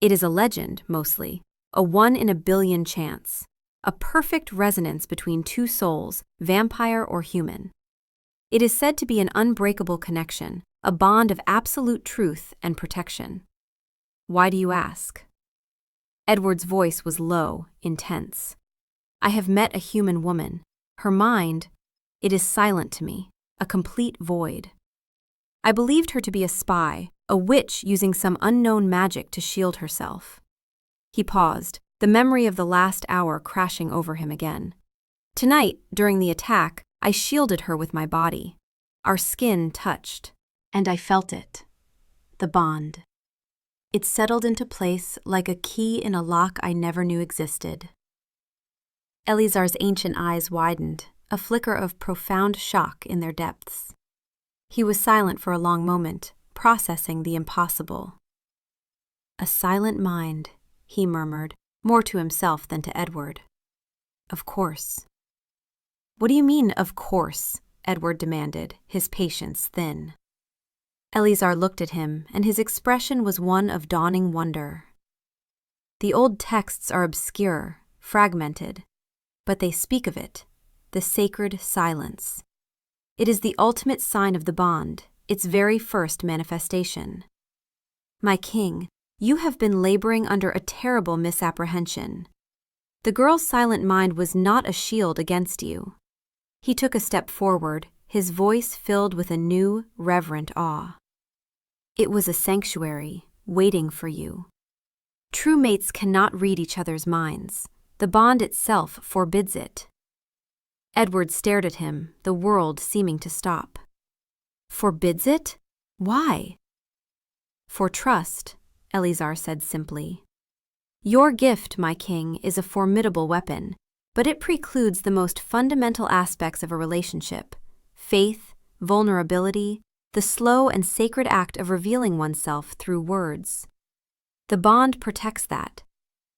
"It is a legend, mostly, a 1 in a billion chance, a perfect resonance between two souls, vampire or human. It is said to be an unbreakable connection, a bond of absolute truth and protection." "Why do you ask?" Edward's voice was low, intense. "I have met a human woman. Her mind, it is silent to me, a complete void. I believed her to be a spy, a witch using some unknown magic to shield herself." He paused, the memory of the last hour crashing over him again. "Tonight, during the attack, I shielded her with my body. Our skin touched, and I felt it. The bond. It settled into place like a key in a lock I never knew existed." Eleazar's ancient eyes widened, a flicker of profound shock in their depths. He was silent for a long moment, processing the impossible. "A silent mind," he murmured, more to himself than to Edward. "Of course." "What do you mean, of course?" Edward demanded, his patience thin. Eleazar looked at him, and his expression was one of dawning wonder. "The old texts are obscure, fragmented, but they speak of it, the sacred silence. It is the ultimate sign of the bond, its very first manifestation. My king, you have been laboring under a terrible misapprehension. The girl's silent mind was not a shield against you." He took a step forward, his voice filled with a new, reverent awe. "It was a sanctuary, waiting for you. True mates cannot read each other's minds. The bond itself forbids it." Edward stared at him, the world seeming to stop. "Forbids it? Why?" "For trust," Eleazar said simply. "Your gift, my king, is a formidable weapon, but it precludes the most fundamental aspects of a relationship: faith, vulnerability, the slow and sacred act of revealing oneself through words. The bond protects that.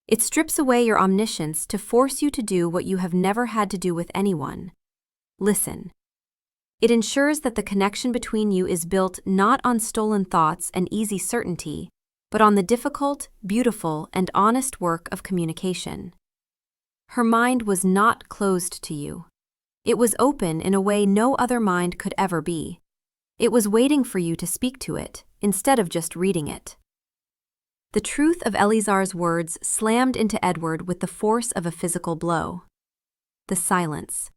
It strips away your omniscience to force you to do what you have never had to do with anyone. Listen. It ensures that the connection between you is built not on stolen thoughts and easy certainty, but on the difficult, beautiful, and honest work of communication." Her mind was not closed to you. It was open in a way no other mind could ever be. It was waiting for you to speak to it, instead of just reading it. The truth of Eleazar's words slammed into Edward with the force of a physical blow. The silence.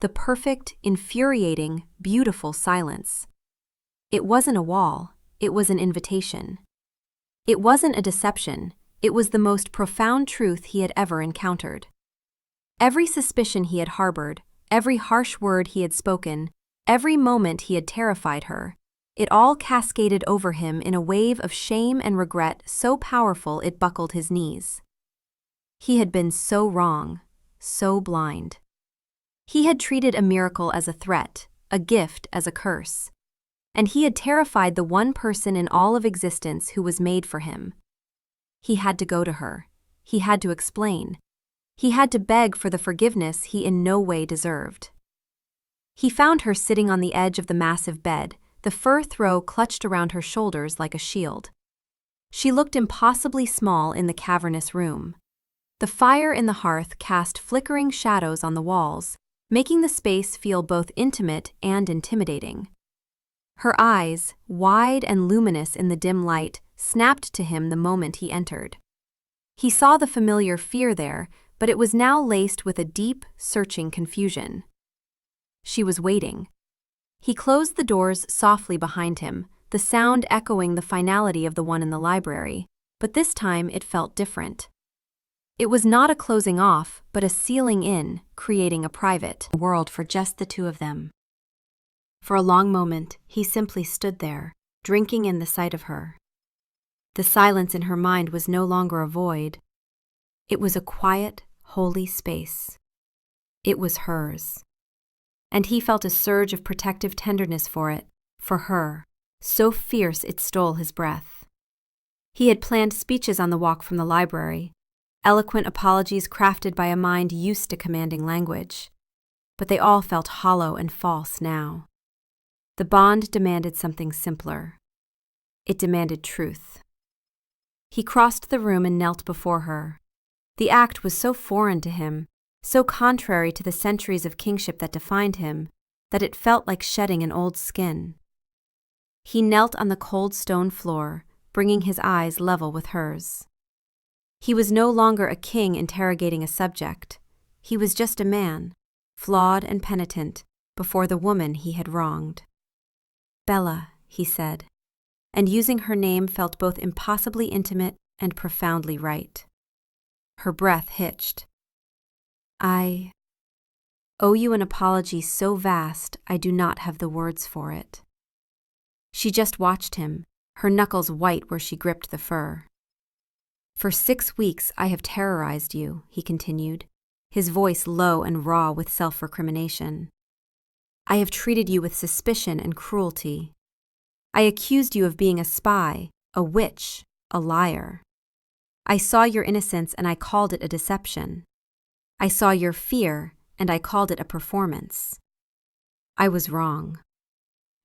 The perfect, infuriating, beautiful silence. It wasn't a wall, it was an invitation. It wasn't a deception, it was the most profound truth he had ever encountered. Every suspicion he had harbored, every harsh word he had spoken, every moment he had terrified her, it all cascaded over him in a wave of shame and regret so powerful it buckled his knees. He had been so wrong, so blind. He had treated a miracle as a threat, a gift as a curse. And he had terrified the one person in all of existence who was made for him. He had to go to her. He had to explain. He had to beg for the forgiveness he in no way deserved. He found her sitting on the edge of the massive bed, the fur throw clutched around her shoulders like a shield. She looked impossibly small in the cavernous room. The fire in the hearth cast flickering shadows on the walls, making the space feel both intimate and intimidating. Her eyes, wide and luminous in the dim light, snapped to him the moment he entered. He saw the familiar fear there, but it was now laced with a deep, searching confusion. She was waiting. He closed the doors softly behind him, the sound echoing the finality of the one in the library, but this time it felt different. It was not a closing off, but a sealing in, creating a private world for just the two of them. For a long moment, he simply stood there, drinking in the sight of her. The silence in her mind was no longer a void. It was a quiet, holy space. It was hers. And he felt a surge of protective tenderness for it, for her, so fierce it stole his breath. He had planned speeches on the walk from the library, eloquent apologies crafted by a mind used to commanding language, but they all felt hollow and false now. The bond demanded something simpler. It demanded truth. He crossed the room and knelt before her. The act was so foreign to him, so contrary to the centuries of kingship that defined him, that it felt like shedding an old skin. He knelt on the cold stone floor, bringing his eyes level with hers. He was no longer a king interrogating a subject. He was just a man, flawed and penitent, before the woman he had wronged. "Bella," he said, and using her name felt both impossibly intimate and profoundly right. Her breath hitched. "I owe you an apology so vast I do not have the words for it." She just watched him, her knuckles white where she gripped the fur. "For 6 weeks I have terrorized you," he continued, his voice low and raw with self-recrimination. "I have treated you with suspicion and cruelty. I accused you of being a spy, a witch, a liar. I saw your innocence and I called it a deception. I saw your fear and I called it a performance. I was wrong.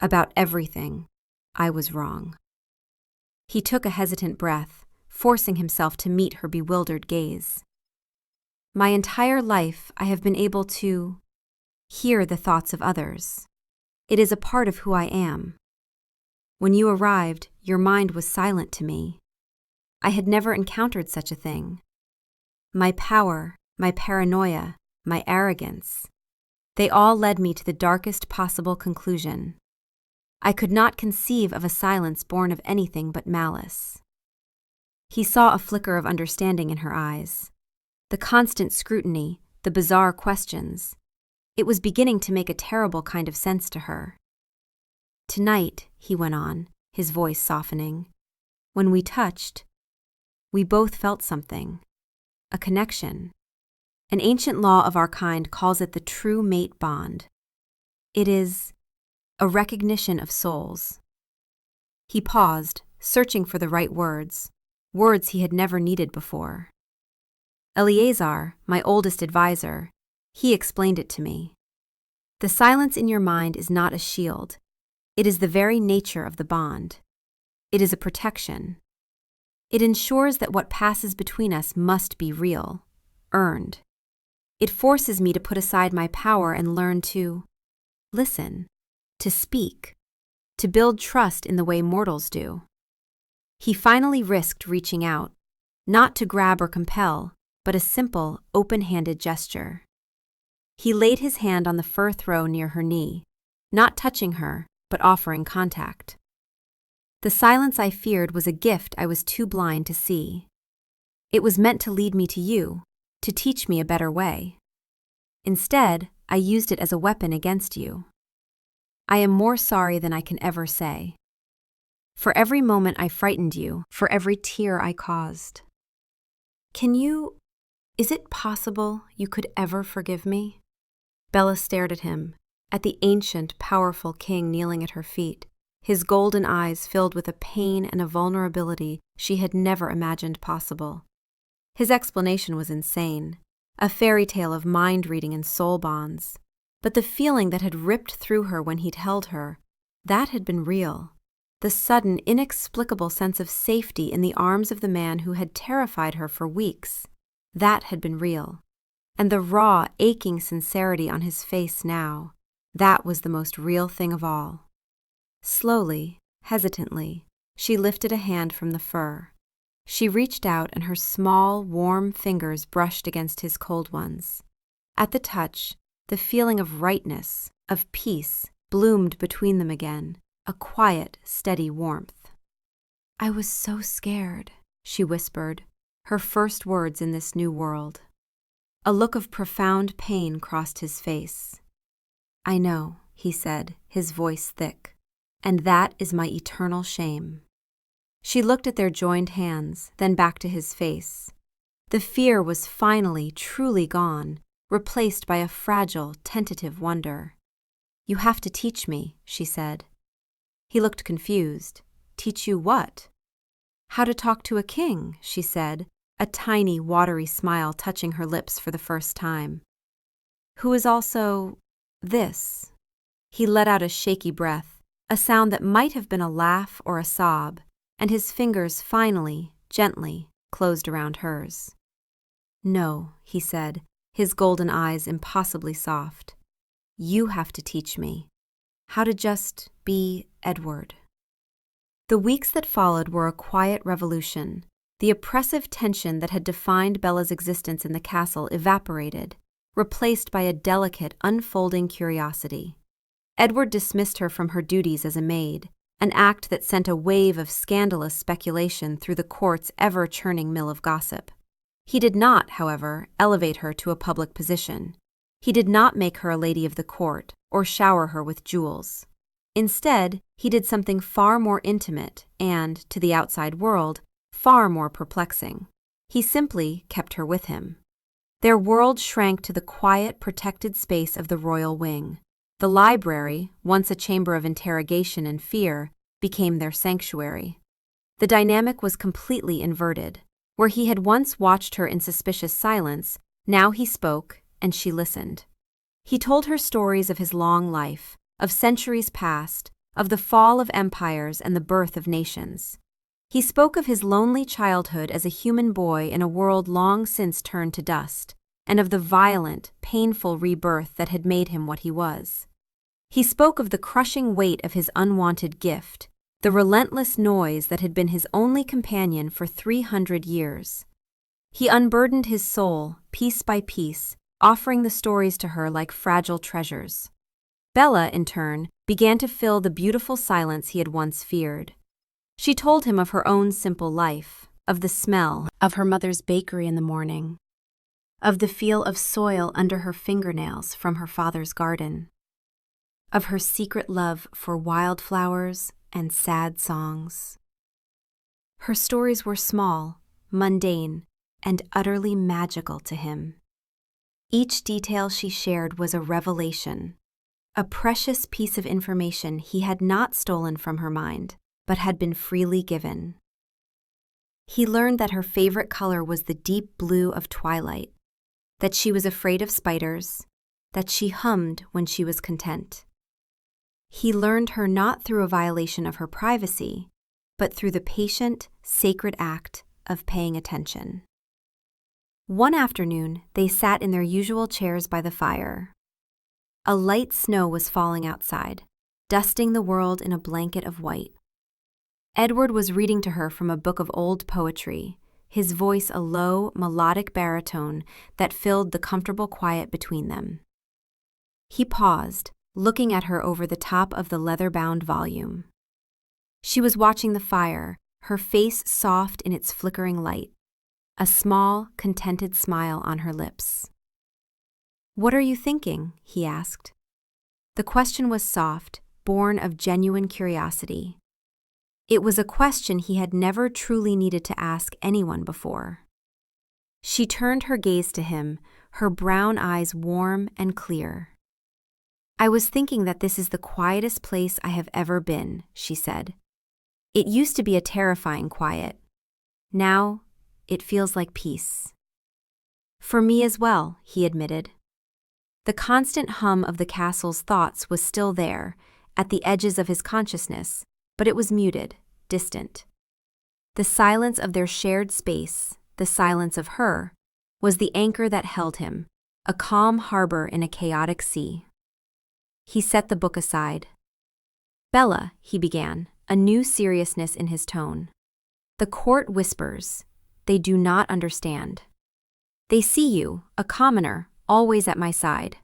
About everything, I was wrong." He took a hesitant breath, forcing himself to meet her bewildered gaze. "My entire life I have been able to hear the thoughts of others. It is a part of who I am. When you arrived, your mind was silent to me. I had never encountered such a thing. My power, my paranoia, my arrogance, they all led me to the darkest possible conclusion. I could not conceive of a silence born of anything but malice." He saw a flicker of understanding in her eyes. The constant scrutiny, the bizarre questions, it was beginning to make a terrible kind of sense to her. "Tonight," he went on, his voice softening, "when we touched, we both felt something, a connection. An ancient law of our kind calls it the true mate bond. It is a recognition of souls." He paused, searching for the right words he had never needed before. "Eleazar, my oldest advisor, he explained it to me. The silence in your mind is not a shield. It is the very nature of the bond. It is a protection. It ensures that what passes between us must be real, earned. It forces me to put aside my power and learn to listen, to speak, to build trust in the way mortals do." He finally risked reaching out, not to grab or compel, but a simple, open-handed gesture. He laid his hand on the fur throw near her knee, not touching her, but offering contact. "The silence I feared was a gift I was too blind to see. It was meant to lead me to you, to teach me a better way. Instead, I used it as a weapon against you. I am more sorry than I can ever say. For every moment I frightened you, for every tear I caused. Is it possible you could ever forgive me?" Bella stared at him, at the ancient, powerful king kneeling at her feet, his golden eyes filled with a pain and a vulnerability she had never imagined possible. His explanation was insane, a fairy tale of mind-reading and soul bonds. But the feeling that had ripped through her when he'd held her, that had been real. The sudden, inexplicable sense of safety in the arms of the man who had terrified her for weeks, that had been real. And the raw, aching sincerity on his face now, that was the most real thing of all. Slowly, hesitantly, she lifted a hand from the fur. She reached out and her small, warm fingers brushed against his cold ones. At the touch, the feeling of rightness, of peace, bloomed between them again, a quiet, steady warmth. "I was so scared," she whispered, her first words in this new world. A look of profound pain crossed his face. "I know," he said, his voice thick, "and that is my eternal shame." She looked at their joined hands, then back to his face. The fear was finally, truly gone, replaced by a fragile, tentative wonder. "You have to teach me," she said. He looked confused. "Teach you what?" "How to talk to a king," she said, a tiny, watery smile touching her lips for the first time. "Who is also this?" He let out a shaky breath, a sound that might have been a laugh or a sob, and his fingers finally, gently, closed around hers. "No," he said, his golden eyes impossibly soft. "You have to teach me how to just be Edward." The weeks that followed were a quiet revolution. The oppressive tension that had defined Bella's existence in the castle evaporated, replaced by a delicate, unfolding curiosity. Edward dismissed her from her duties as a maid, an act that sent a wave of scandalous speculation through the court's ever-churning mill of gossip. He did not, however, elevate her to a public position. He did not make her a lady of the court or shower her with jewels. Instead, he did something far more intimate and, to the outside world, far more perplexing. He simply kept her with him. Their world shrank to the quiet, protected space of the royal wing. The library, once a chamber of interrogation and fear, became their sanctuary. The dynamic was completely inverted. Where he had once watched her in suspicious silence, now he spoke, and she listened. He told her stories of his long life, of centuries past, of the fall of empires and the birth of nations. He spoke of his lonely childhood as a human boy in a world long since turned to dust, and of the violent, painful rebirth that had made him what he was. He spoke of the crushing weight of his unwanted gift, the relentless noise that had been his only companion for 300 years. He unburdened his soul, piece by piece, offering the stories to her like fragile treasures. Bella, in turn, began to fill the beautiful silence he had once feared. She told him of her own simple life, of the smell of her mother's bakery in the morning, of the feel of soil under her fingernails from her father's garden, of her secret love for wildflowers and sad songs. Her stories were small, mundane, and utterly magical to him. Each detail she shared was a revelation, a precious piece of information he had not stolen from her mind, but had been freely given. He learned that her favorite color was the deep blue of twilight, that she was afraid of spiders, that she hummed when she was content. He learned her not through a violation of her privacy, but through the patient, sacred act of paying attention. One afternoon, they sat in their usual chairs by the fire. A light snow was falling outside, dusting the world in a blanket of white. Edward was reading to her from a book of old poetry, his voice a low, melodic baritone that filled the comfortable quiet between them. He paused, looking at her over the top of the leather-bound volume. She was watching the fire, her face soft in its flickering light, a small, contented smile on her lips. "What are you thinking?" he asked. The question was soft, born of genuine curiosity. It was a question he had never truly needed to ask anyone before. She turned her gaze to him, her brown eyes warm and clear. "I was thinking that this is the quietest place I have ever been," she said. "It used to be a terrifying quiet. Now, it feels like peace." "For me as well," he admitted. The constant hum of the castle's thoughts was still there, at the edges of his consciousness, but it was muted, distant. The silence of their shared space, the silence of her, was the anchor that held him, a calm harbor in a chaotic sea. He set the book aside. "Bella," he began, a new seriousness in his tone. "The court whispers. They do not understand. They see you, a commoner, always at my side.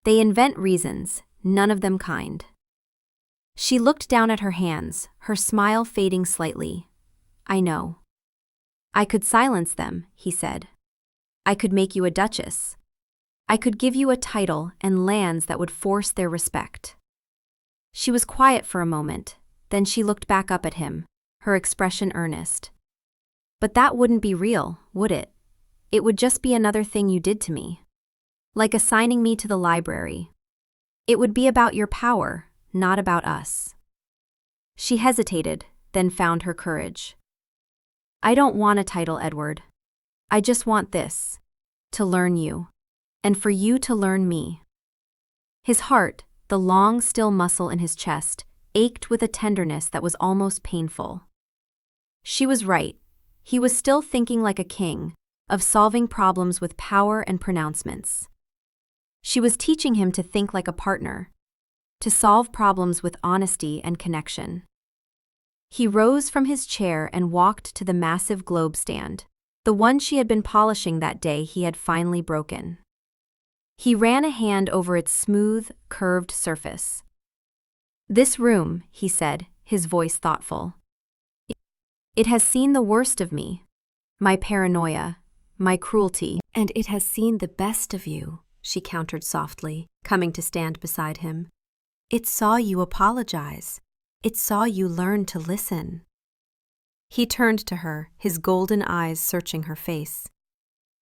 They invent reasons, none of them kind." She looked down at her hands, her smile fading slightly. "I know. I could silence them," he said. "I could make you a duchess. I could give you a title and lands that would force their respect." She was quiet for a moment, then she looked back up at him, her expression earnest. But that wouldn't be real, would it? It would just be another thing you did to me. Like assigning me to the library. It would be about your power, not about us. She hesitated, then found her courage. I don't want a title, Edward. I just want this. To learn you. And for you to learn me. His heart, the long, still muscle in his chest, ached with a tenderness that was almost painful. She was right. He was still thinking like a king, of solving problems with power and pronouncements. She was teaching him to think like a partner, to solve problems with honesty and connection. He rose from his chair and walked to the massive globe stand, the one she had been polishing that day he had finally broken. He ran a hand over its smooth, curved surface. This room, he said, his voice thoughtful. It has seen the worst of me, my paranoia, my cruelty, and it has seen the best of you, she countered softly, coming to stand beside him. It saw you apologize. It saw you learn to listen. He turned to her, his golden eyes searching her face.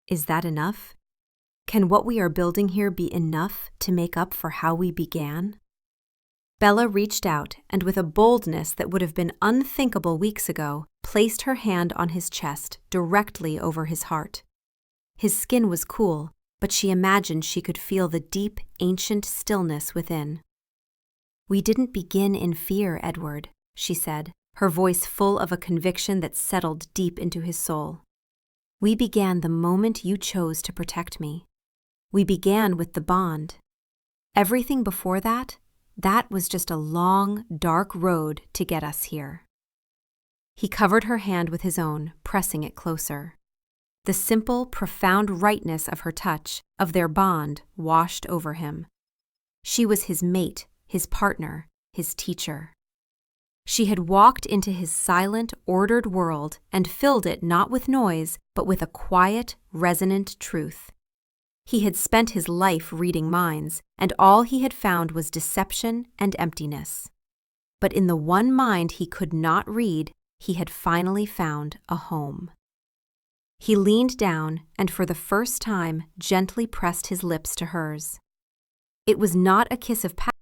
Is that enough? Can what we are building here be enough to make up for how we began? Bella reached out and with a boldness that would have been unthinkable weeks ago, placed her hand on his chest directly over his heart. His skin was cool, but she imagined she could feel the deep, ancient stillness within. We didn't begin in fear, Edward, she said, her voice full of a conviction that settled deep into his soul. We began the moment you chose to protect me. We began with the bond. Everything before that was just a long, dark road to get us here. He covered her hand with his own, pressing it closer. The simple, profound rightness of her touch, of their bond, washed over him. She was his mate, his partner, his teacher. She had walked into his silent, ordered world and filled it not with noise, but with a quiet, resonant truth. He had spent his life reading minds, and all he had found was deception and emptiness. But in the one mind he could not read, he had finally found a home. He leaned down and for the first time gently pressed his lips to hers. It was not a kiss of passion.